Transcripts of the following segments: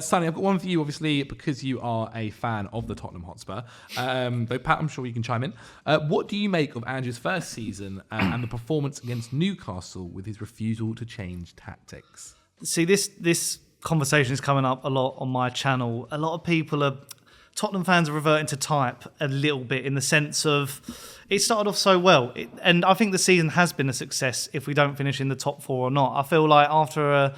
Sonny, I've got one for you, obviously, because you are a fan of the Tottenham Hotspur. But Pat, I'm sure you can chime in. What do you make of Ange's first season and the performance against Newcastle with his refusal to change tactics? See, this conversation is coming up a lot on my channel. A lot of people are... Tottenham fans are reverting to type a little bit in the sense of it started off so well. And I think the season has been a success if we don't finish in the top four or not. I feel like after a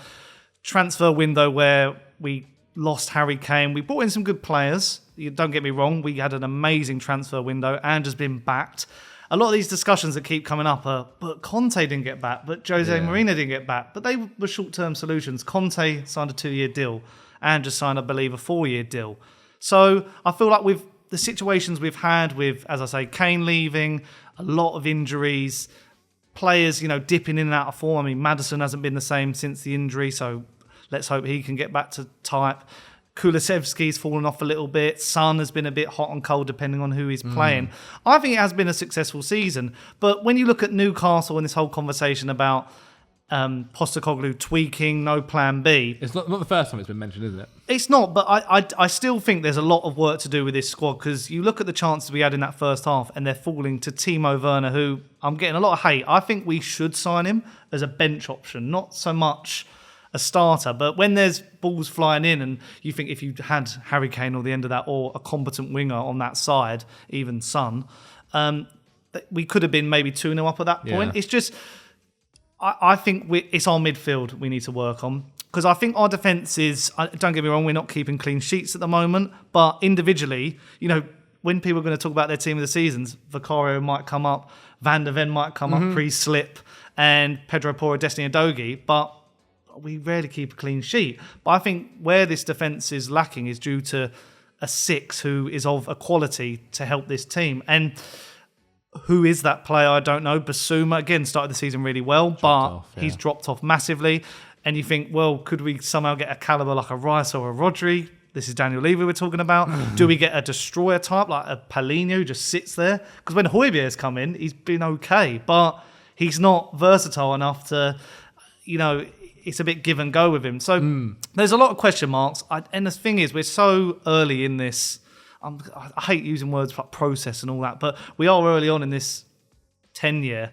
transfer window where we lost Harry Kane, we brought in some good players. Don't get me wrong, we had an amazing transfer window and has been backed. A lot of these discussions that keep coming up are, but Conte didn't get back, but Jose Mourinho didn't get back. But they were short-term solutions. Conte signed a 2-year deal and just signed, I believe, a 4-year deal. So I feel like with the situations we've had with, as I say, Kane leaving, a lot of injuries, players, dipping in and out of form. I mean, Maddison hasn't been the same since the injury, so let's hope he can get back to type. Kulusevski's fallen off a little bit. Son has been a bit hot and cold depending on who he's playing. I think it has been a successful season. But when you look at Newcastle and this whole conversation about Postecoglou tweaking, no plan B. It's not the first time it's been mentioned, is it? It's not, but I still think there's a lot of work to do with this squad because you look at the chances we had in that first half and they're falling to Timo Werner, who I'm getting a lot of hate. I think we should sign him as a bench option, not so much a starter. But when there's balls flying in and you think if you had Harry Kane or the end of that or a competent winger on that side, even Son, we could have been maybe 2-0 up at that point. It's just... I think it's our midfield we need to work on because I think our defence is, don't get me wrong, we're not keeping clean sheets at the moment, but individually, when people are going to talk about their team of the seasons, Vicario might come up, Van der Ven might come up pre-slip, and Pedro Porro, Destiny Udogie, but we rarely keep a clean sheet. But I think where this defence is lacking is due to a 6 who is of a quality to help this team. And who is that player? I don't know. Basuma, again, started the season really well, he's dropped off massively. And you think, well, could we somehow get a calibre like a Rice or a Rodri? This is Daniel Levy we're talking about. Do we get a destroyer type like a Paulinho who just sits there? Because when Højbjerg's come in, he's been okay, but he's not versatile enough to, it's a bit give and go with him. So there's a lot of question marks. And the thing is, we're so early in this... I hate using words like process and all that, but we are early on in this tenure.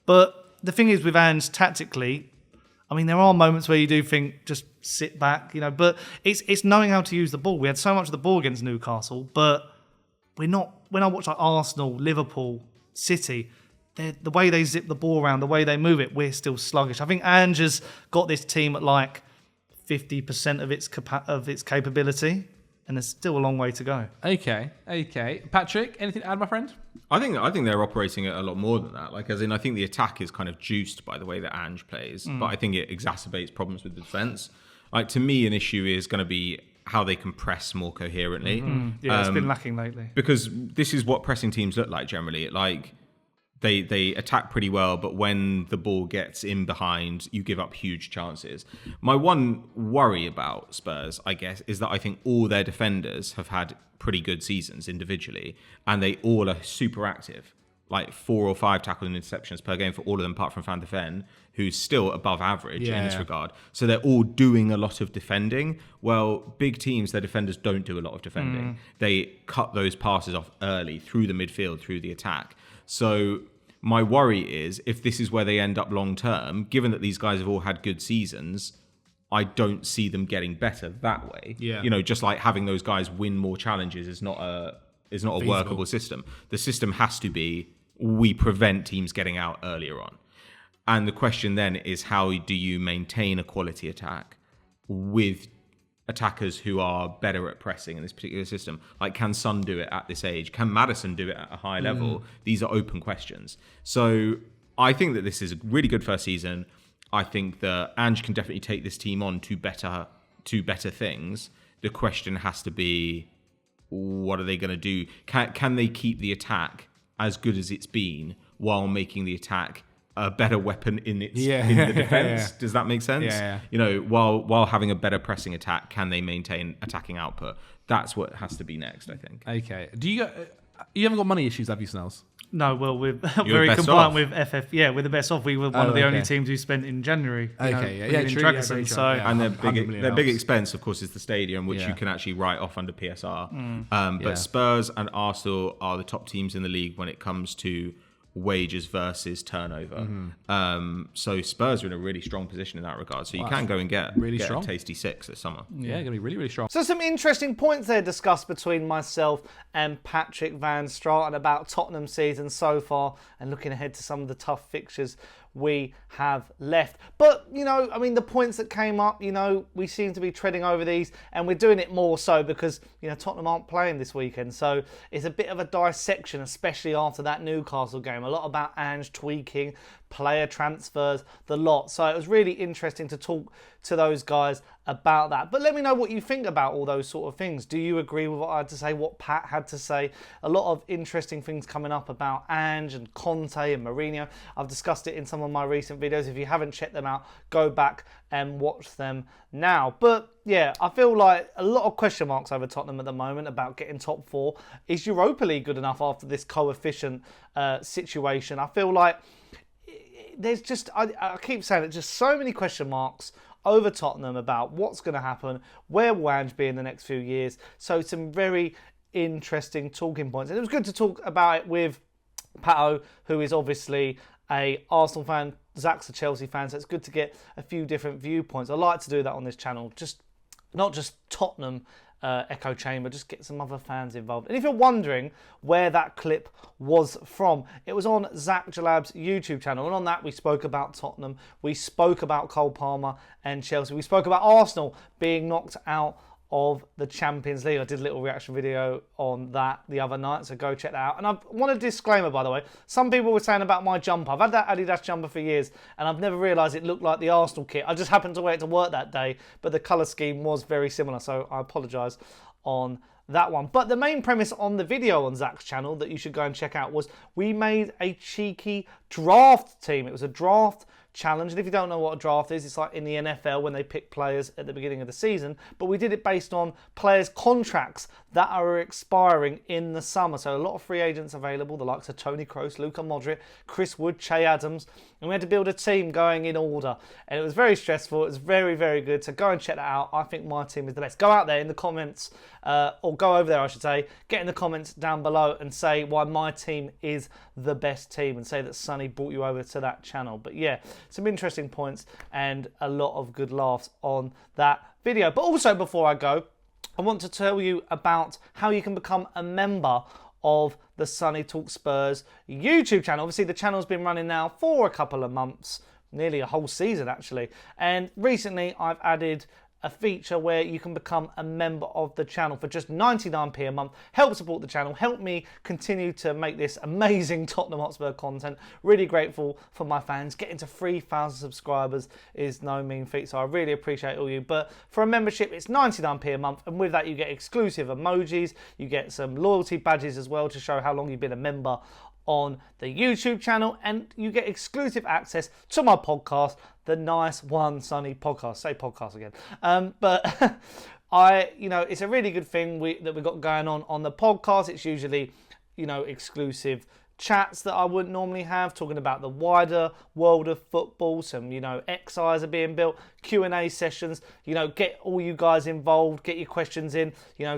But the thing is with Ange, tactically, I mean, there are moments where you do think, just sit back, but it's knowing how to use the ball. We had so much of the ball against Newcastle, but we're not, when I watch like Arsenal, Liverpool, City, the way they zip the ball around, the way they move it, we're still sluggish. I think Ange has got this team at like 50% of its capability. And there's still a long way to go. Okay. Patrick, anything to add, my friend? I think they're operating at a lot more than that. Like, as in, I think the attack is kind of juiced by the way that Ange plays, but I think it exacerbates problems with the defence. Like, to me, an issue is going to be how they can press more coherently. Yeah, it's been lacking lately. Because this is what pressing teams look like generally. Like, they attack pretty well, but when the ball gets in behind, you give up huge chances. My one worry about Spurs, I guess, is that I think all their defenders have had pretty good seasons individually, and they all are super active. Like 4 or 5 tackles and interceptions per game for all of them, apart from Van der Ven, who's still above average in this regard. So they're all doing a lot of defending. Well, big teams, their defenders don't do a lot of defending. They cut those passes off early through the midfield, through the attack. So my worry is if this is where they end up long term, given that these guys have all had good seasons, I don't see them getting better that way. Yeah. Just like having those guys win more challenges is not a workable system. The system has to be we prevent teams getting out earlier on. And the question then is how do you maintain a quality attack with attackers who are better at pressing in this particular system? Like, can Son do it at this age? Can Maddison do it at a high level? These are open questions. So I think that this is a really good first season. I think that Ange can definitely take this team on to better things. The question has to be, what are they going to do? Can they keep the attack as good as it's been while making the attack a better weapon in the defense? Does that make sense? While having a better pressing attack, can they maintain attacking output? That's what has to be next, I think. Okay. You haven't got money issues, have you, Snells? No, well, we're You're very best compliant off. with FF. Yeah, we're the best off. We were one of the only okay. teams who spent in January. Okay, in true. Dragoson, Very true, so yeah. And their 100 million big helps. expense, of course, is the stadium, which Yeah. you can actually write off under PSR. Yeah. But Spurs and Arsenal are the top teams in the league when it comes to wages versus turnover. So Spurs are in a really strong position in that regard. So you can go and get strong. a tasty 6 this summer. Yeah, going to be really, really strong. So some interesting points there discussed between myself and Patrick van Straaten about Tottenham season so far and looking ahead to some of the tough fixtures we have left. But, you know, I mean, the points that came up, you know, we seem to be treading over these, and we're doing it more so because, you know, Tottenham aren't playing this weekend. So it's a bit of a dissection, especially after that Newcastle game. A lot about Ange tweaking, player transfers, the lot. So it was really interesting to talk to those guys about that. But let me know what you think about all those sort of things. Do you agree with what I had to say, what Pat had to say? A lot of interesting things coming up about Ange and Conte and Marinos. I've discussed it in some of my recent videos. If you haven't checked them out, go back and watch them now. But yeah, I feel like a lot of question marks over Tottenham at the moment about getting top 4. Is Europa League good enough after this coefficient situation? I feel like there's just, I keep saying it, just so many question marks over Tottenham about what's going to happen, where will Ange be in the next few years. So some very interesting talking points. And it was good to talk about it with Pato, who is obviously a Arsenal fan. Zac's a Chelsea fan, so it's good to get a few different viewpoints. I like to do that on this channel, just not just Tottenham echo chamber, just get some other fans involved. And if you're wondering where that clip was from, it was on Zac Djellab's YouTube channel, and on that we spoke about Tottenham, we spoke about Cole Palmer and Chelsea, we spoke about Arsenal being knocked out of the Champions League. I did a little reaction video on that the other night, so go check that out. And I want a disclaimer, by the way. Some people were saying about my jumper. I've had that Adidas jumper for years, and I've never realised it looked like the Arsenal kit. I just happened to wear it to work that day, but the colour scheme was very similar, so I apologise on that one. But the main premise on the video on Zac's channel that you should go and check out was we made a cheeky draft team. It was a draft challenge, and if you don't know what a draft is, it's like in the NFL when they pick players at the beginning of the season, but we did it based on players' contracts that are expiring in the summer. So a lot of free agents available, the likes of Toni Kroos, Luka Modric, Chris Wood, Che Adams, and we had to build a team going in order, and it was very stressful. It was very, very good, so go and check that out. I think my team is the best. Go out there in the comments, or go over there I should say, get in the comments down below and say why my team is the best team, and say that Sonny brought you over to that channel. But yeah, some interesting points and a lot of good laughs on that video. But also, before I go, I want to tell you about how you can become a member of the Sonny Talk Spurs YouTube channel. Obviously, the channel's been running now for a couple of months, nearly a whole season actually. And recently, I've added a feature where you can become a member of the channel for just 99p a month. Help support the channel, help me continue to make this amazing Tottenham Hotspur content. Really grateful for my fans. Getting to 3,000 subscribers is no mean feat, so I really appreciate all you. But for a membership, it's 99p a month, and with that you get exclusive emojis, you get some loyalty badges as well to show how long you've been a member on the YouTube channel, and you get exclusive access to my podcast, the Nice One Sonny podcast. Say podcast again. But it's a really good thing that we've got going on the podcast. It's usually, exclusive chats that I wouldn't normally have, talking about the wider world of football. Some, XIs are being built, Q&A sessions, get all you guys involved, get your questions in,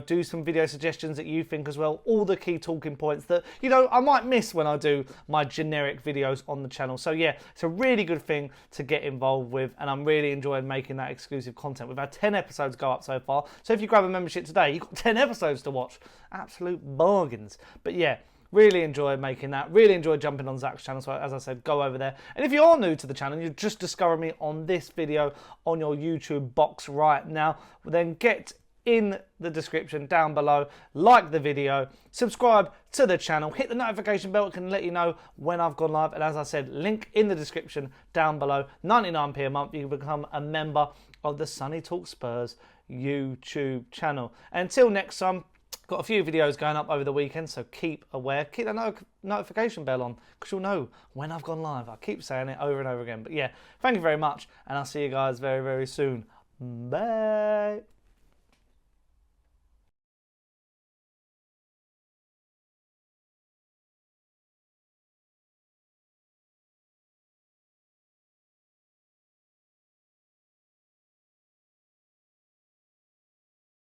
do some video suggestions that you think as well, all the key talking points that, I might miss when I do my generic videos on the channel. So yeah, it's a really good thing to get involved with, and I'm really enjoying making that exclusive content. We've had 10 episodes go up so far, so if you grab a membership today, you've got 10 episodes to watch. Absolute bargains. But yeah, really enjoyed making that. Really enjoyed jumping on Zac's channel. So as I said, go over there. And if you are new to the channel, you've just discovered me on this video on your YouTube box right now, then get in the description down below, like the video, subscribe to the channel, hit the notification bell. It can let you know when I've gone live. And as I said, link in the description down below. 99p a month. You can become a member of the Sonny Talk Spurs YouTube channel. Until next time, got a few videos going up over the weekend, so keep aware. Keep the notification bell on, because you'll know when I've gone live. I keep saying it over and over again. But yeah, thank you very much, and I'll see you guys very, very soon. Bye.